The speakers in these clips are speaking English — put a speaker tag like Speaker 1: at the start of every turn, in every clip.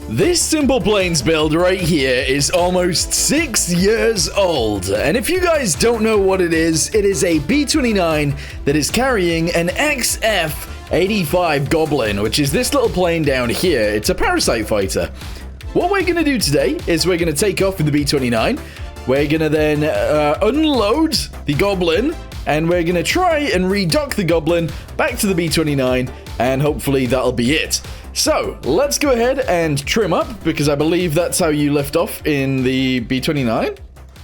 Speaker 1: This Simple Planes build right here is almost 6 years old, and if you guys don't know what it is a B29 that is carrying an XF-85 Goblin, which is this little plane down here. It's a Parasite fighter. What we're going to do today is we're going to take off with the B29, we're going to then unload the Goblin, and we're going to try and redock the Goblin back to the B29, and hopefully that'll be it. So, let's go ahead and trim up, because I believe that's how you lift off in the B29.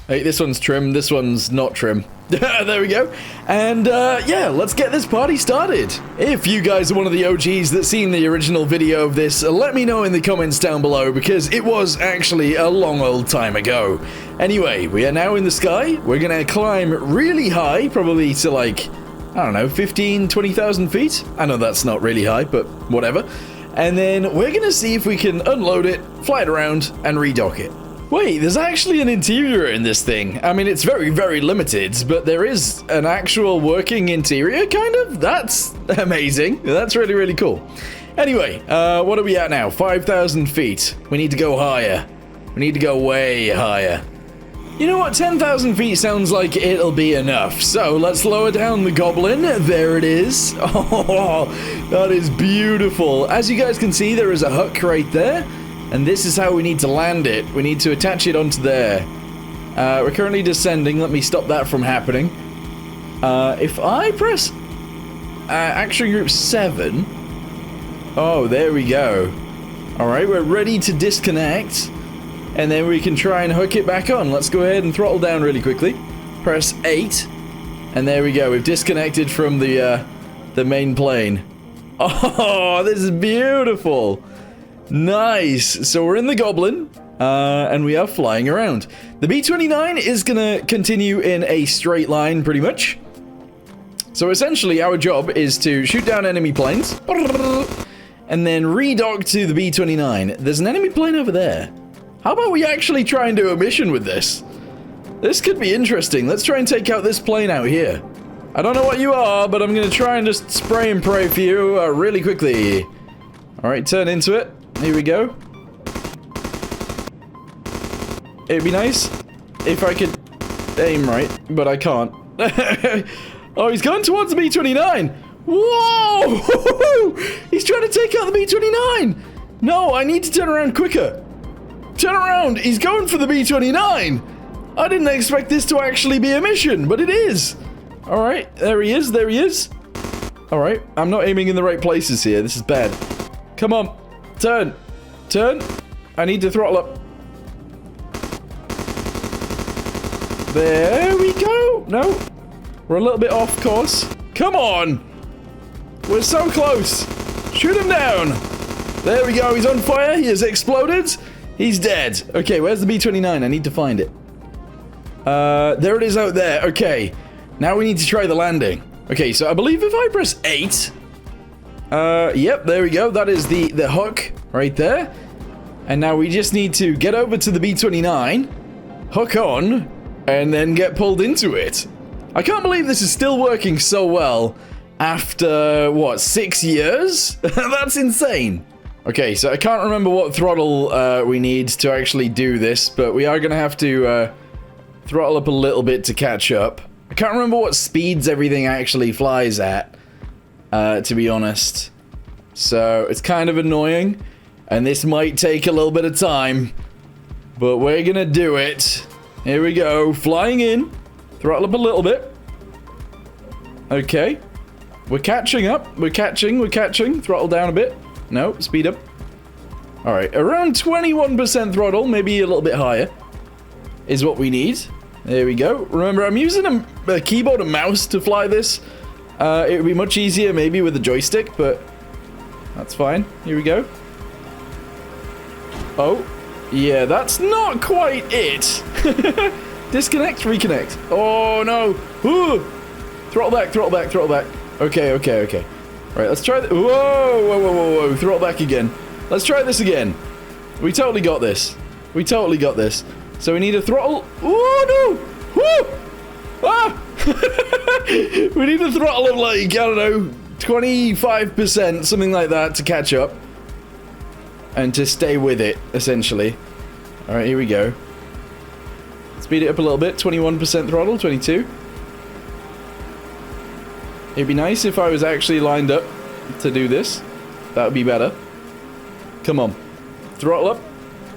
Speaker 1: Hey, this one's trim, this one's not trim. There we go. And, yeah, let's get this party started. If you guys are one of the OGs that's seen the original video of this, let me know in the comments down below, because it was actually a long old time ago. Anyway, we are now in the sky. We're gonna climb really high, probably to like, I don't know, 15, 20,000 feet? I know that's not really high, but whatever. And then we're gonna see if we can unload it, fly it around, and redock it. Wait, there's actually an interior in this thing. I mean, it's very, very limited, but there is an actual working interior, kind of? That's amazing. That's really, really cool. Anyway, what are we at now? 5,000 feet. We need to go higher. We need to go way higher. You know what? 10,000 feet sounds like it'll be enough. So let's lower down the Goblin. There it is. Oh, that is beautiful. As you guys can see, there is a hook right there. And this is how we need to land it. We need to attach it onto there. We're currently descending. Let me stop that from happening. If I press action group 7. Oh, there we go. All right, we're ready to disconnect. And then we can try and hook it back on. Let's go ahead and throttle down really quickly. Press 8. And there we go. We've disconnected from the main plane. Oh, this is beautiful. Nice. So we're in the Goblin. And we are flying around. The B29 is going to continue in a straight line pretty much. So essentially our job is to shoot down enemy planes. And then redock to the B29. There's an enemy plane over there. How about we actually try and do a mission with this? This could be interesting. Let's try and take out this plane out here. I don't know what you are, but I'm going to try and just spray and pray for you really quickly. Alright, turn into it. Here we go. It'd be nice if I could aim right, but I can't. Oh, he's going towards the B29. Whoa! He's trying to take out the B29. No, I need to turn around quicker. Turn around! He's going for the B29! I didn't expect this to actually be a mission, but it is! Alright, there he is, there he is. Alright, I'm not aiming in the right places here, this is bad. Come on, turn! Turn! I need to throttle up. There we go! No, we're a little bit off course. Come on! We're so close! Shoot him down! There we go, he's on fire, he has exploded. He's dead. Okay, where's the B29? I need to find it. There it is out there. Okay, now we need to try the landing. Okay, so I believe if I press 8... yep, there we go. That is the hook right there. And now we just need to get over to the B29, hook on, and then get pulled into it. I can't believe this is still working so well after, what, 6 years? That's insane. Okay, so I can't remember what throttle we need to actually do this, but we are going to have to throttle up a little bit to catch up. I can't remember what speeds everything actually flies at, to be honest. So it's kind of annoying, and this might take a little bit of time, but we're going to do it. Here we go, flying in, throttle up a little bit. Okay, we're catching up, we're catching, throttle down a bit. No, speed up. Alright, around 21% throttle, maybe a little bit higher, is what we need. There we go. Remember, I'm using a keyboard and mouse to fly this. It would be much easier maybe with a joystick, but that's fine. Here we go. Oh, yeah, that's not quite it. Disconnect, reconnect. Oh, no. Ooh. Throttle back, throttle back, throttle back. Okay, okay, okay. Right, let's try whoa, whoa, whoa, whoa, whoa, throttle back again. Let's try this again. We totally got this. We totally got this. So we need a throttle. Oh, no! Woo! Ah! We need a throttle of like, I don't know, 25%, something like that to catch up. and to stay with it, essentially. Alright, here we go. Speed it up a little bit. 21% throttle, 22. It'd be nice if I was actually lined up to do this. That would be better. Come on. Throttle up.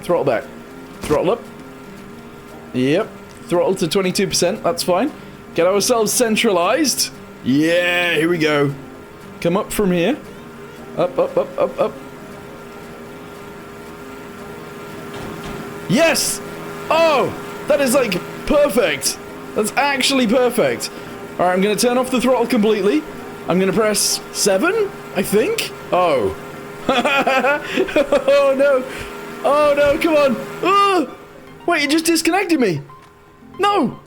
Speaker 1: Throttle back. Throttle up. Yep. Throttle to 22%. That's fine. Get ourselves centralized. Yeah, here we go. Come up from here. Up, up, up, up, up. Yes! Oh! That is, like, perfect. That's actually perfect. Alright, I'm going to turn off the throttle completely. I'm going to press 7, I think. Oh. Oh, no. Oh, no, come on. Oh! Wait, it just disconnected me. No.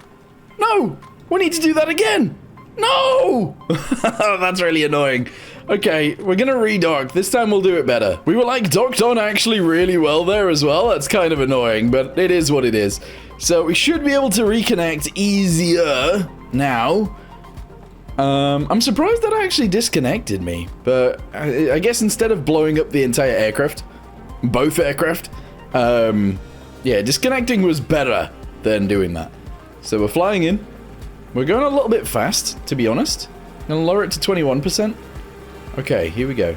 Speaker 1: No. We need to do that again. No! That's really annoying. Okay, we're gonna redock. This time we'll do it better. We were like docked on actually really well there as well. That's kind of annoying, but it is what it is. So we should be able to reconnect easier now. I'm surprised that actually disconnected me, but I guess instead of blowing up the entire aircraft, both aircraft, yeah, disconnecting was better than doing that. So we're flying in. We're going a little bit fast, to be honest. I'm gonna lower it to 21%. Okay, here we go.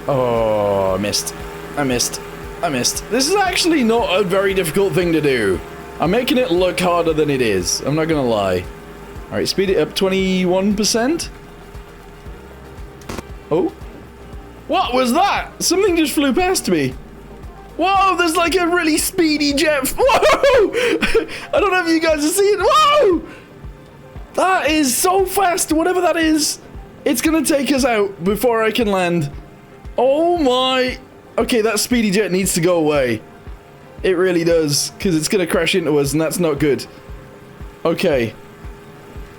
Speaker 1: Oh, I missed. I missed. I missed. This is actually not a very difficult thing to do. I'm making it look harder than it is. I'm not gonna lie. Alright, speed it up 21%. Oh. What was that? Something just flew past me. Whoa, there's like a really speedy jet. Whoa! I don't know if you guys are seeing. Whoa! That is so fast. Whatever that is, it's gonna take us out before I can land. Oh my. Okay, that speedy jet needs to go away. It really does, because it's gonna crash into us, and that's not good. Okay.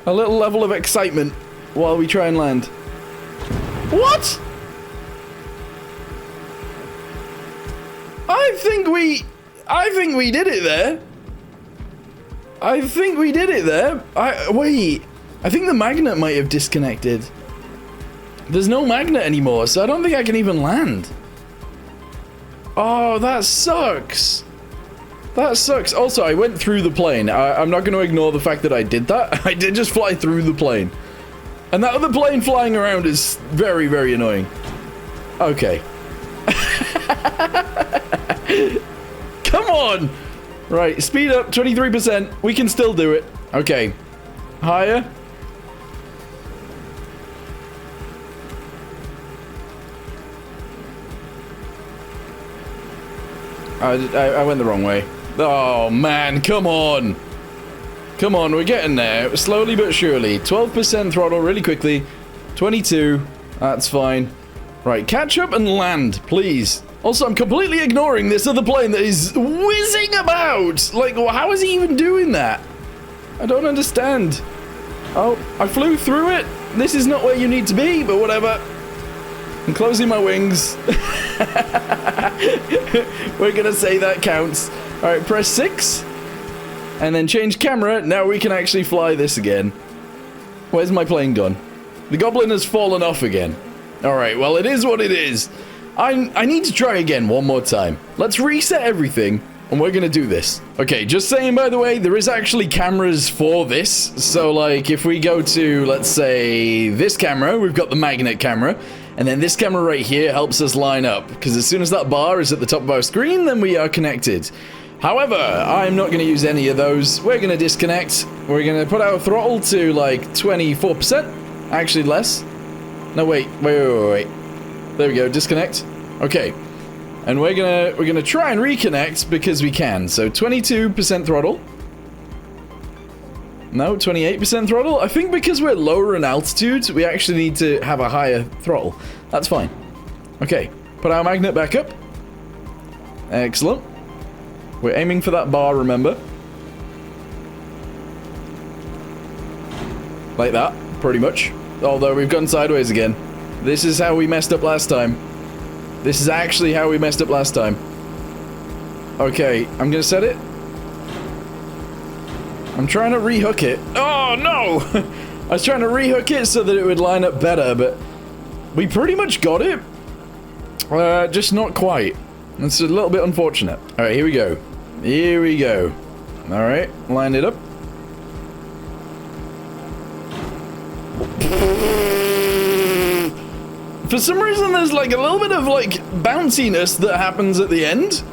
Speaker 1: A little level of excitement while we try and land. What? I think we did it there. I think we did it there. Wait. I think the magnet might have disconnected. There's no magnet anymore, so I don't think I can even land. Oh, that sucks. That sucks. Also, I went through the plane. I'm not going to ignore the fact that I did that. I did just fly through the plane. And that other plane flying around is very, very annoying. Okay. Come on! Right, speed up, 23%. We can still do it. Okay. Higher. I went the wrong way. Oh, man, come on. Come on, we're getting there. Slowly but surely. 12% throttle really quickly. 22. That's fine. Right, catch up and land, please. Also, I'm completely ignoring this other plane that is whizzing about. Like, how is he even doing that? I don't understand. Oh, I flew through it. This is not where you need to be, but whatever. I'm closing my wings. We're gonna say that counts. All right, press 6. And then change camera. Now we can actually fly this again. Where's my plane gone? The goblin has fallen off again. All right, well, it is what it is. I need to try again one more time. Let's reset everything, and we're gonna do this. Okay, just saying, by the way, there is actually cameras for this. So, like, if we go to, let's say, this camera, we've got the magnet camera, and then this camera right here helps us line up, because as soon as that bar is at the top of our screen, then we are connected. However, I'm not going to use any of those. We're going to disconnect. We're going to put our throttle to, like, 24%. Actually, less. No, wait. Wait. There we go. Disconnect. Okay. And we're gonna try and reconnect because we can. So 22% throttle. No, 28% throttle. I think because we're lower in altitude, we actually need to have a higher throttle. That's fine. Okay. Put our magnet back up. Excellent. We're aiming for that bar, remember? Like that, pretty much. Although we've gone sideways again. This is how we messed up last time. This is actually how we messed up last time. Okay, I'm gonna set it. I'm trying to rehook it. Oh, no! I was trying to rehook it so that it would line up better, but we pretty much got it. Just not quite. It's a little bit unfortunate. All right, here we go. Here we go. All right, line it up. For some reason, there's like a little bit of like bounciness that happens at the end.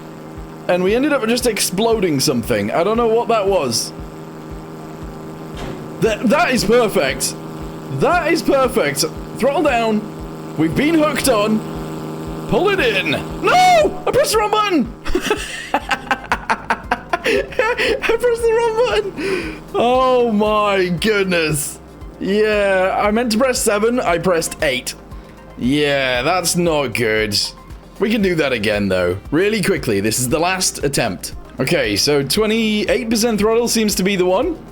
Speaker 1: And we ended up just exploding something. I don't know what that was. That is perfect. That is perfect. Throttle down. We've been hooked on. Pull it in. No! I pressed the wrong button. I pressed the wrong button. Oh my goodness. Yeah, I meant to press 7. I pressed 8. Yeah, that's not good. We can do that again, though. Really quickly. This is the last attempt. Okay, so 28% throttle seems to be the one.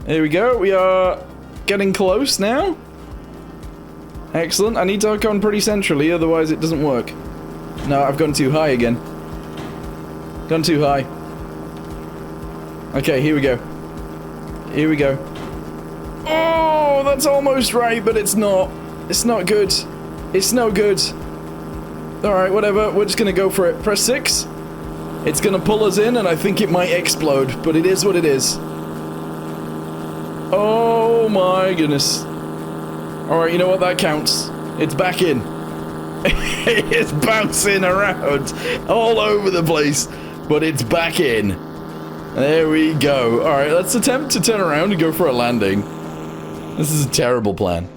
Speaker 1: Here we go. We are getting close now. Excellent. I need to hook on pretty centrally, otherwise it doesn't work. No, I've gone too high again. Gone too high. Okay, here we go. Here we go. Oh, that's almost right, but it's not. It's not good. It's no good. Alright, whatever. We're just gonna go for it. Press 6. It's gonna pull us in, and I think it might explode, but it is what it is. Oh my goodness. Alright, you know what? That counts. It's back in. It's bouncing around all over the place, but it's back in. There we go. Alright, let's attempt to turn around and go for a landing. This is a terrible plan.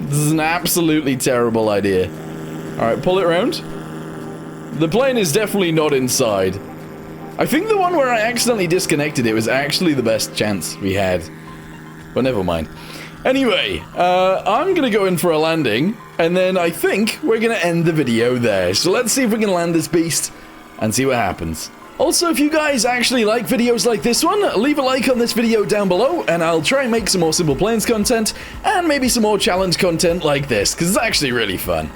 Speaker 1: This is an absolutely terrible idea. Alright, pull it around. The plane is definitely not inside. I think the one where I accidentally disconnected it was actually the best chance we had. But never mind. Anyway, I'm gonna go in for a landing, and then I think we're gonna end the video there. So let's see if we can land this beast, and see what happens. Also, if you guys actually like videos like this one, leave a like on this video down below, and I'll try and make some more Simple Planes content, and maybe some more challenge content like this, because it's actually really fun.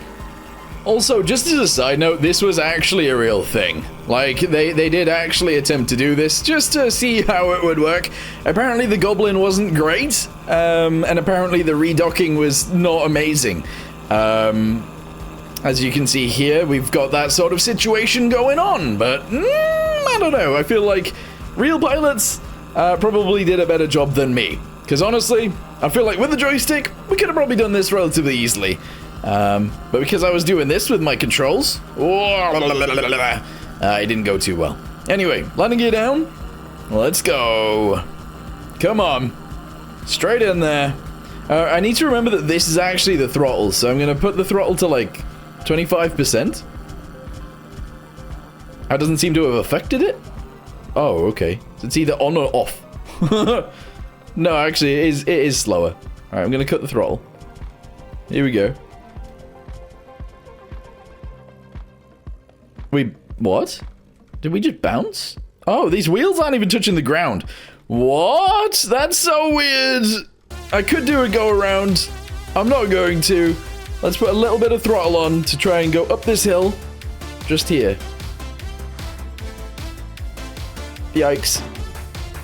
Speaker 1: Also, just as a side note, this was actually a real thing. Like, they did actually attempt to do this, just to see how it would work. Apparently the Goblin wasn't great, and apparently the redocking was not amazing. As you can see here, we've got that sort of situation going on, but I don't know. I feel like real pilots probably did a better job than me. Because honestly, I feel like with the joystick, we could have probably done this relatively easily. But because I was doing this with my controls, it didn't go too well. Anyway, landing gear down. Let's go. Come on. Straight in there. I need to remember that this is actually the throttle, so I'm going to put the throttle to like 25%. That doesn't seem to have affected it. Oh, okay. So it's either on or off. No, actually, it is slower. Alright, I'm going to cut the throttle. Here we go. What? Did we just bounce? Oh, these wheels aren't even touching the ground. What? That's so weird. I could do a go around. I'm not going to. Let's put a little bit of throttle on to try and go up this hill. Just here. Yikes.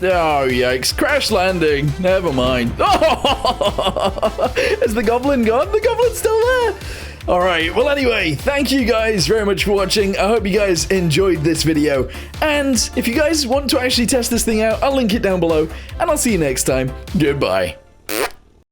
Speaker 1: Oh, yikes. Crash landing. Never mind. Oh! Is the Goblin gone? The Goblin's still there. Alright, well anyway, thank you guys very much for watching. I hope you guys enjoyed this video. And if you guys want to actually test this thing out, I'll link it down below. And I'll see you next time. Goodbye.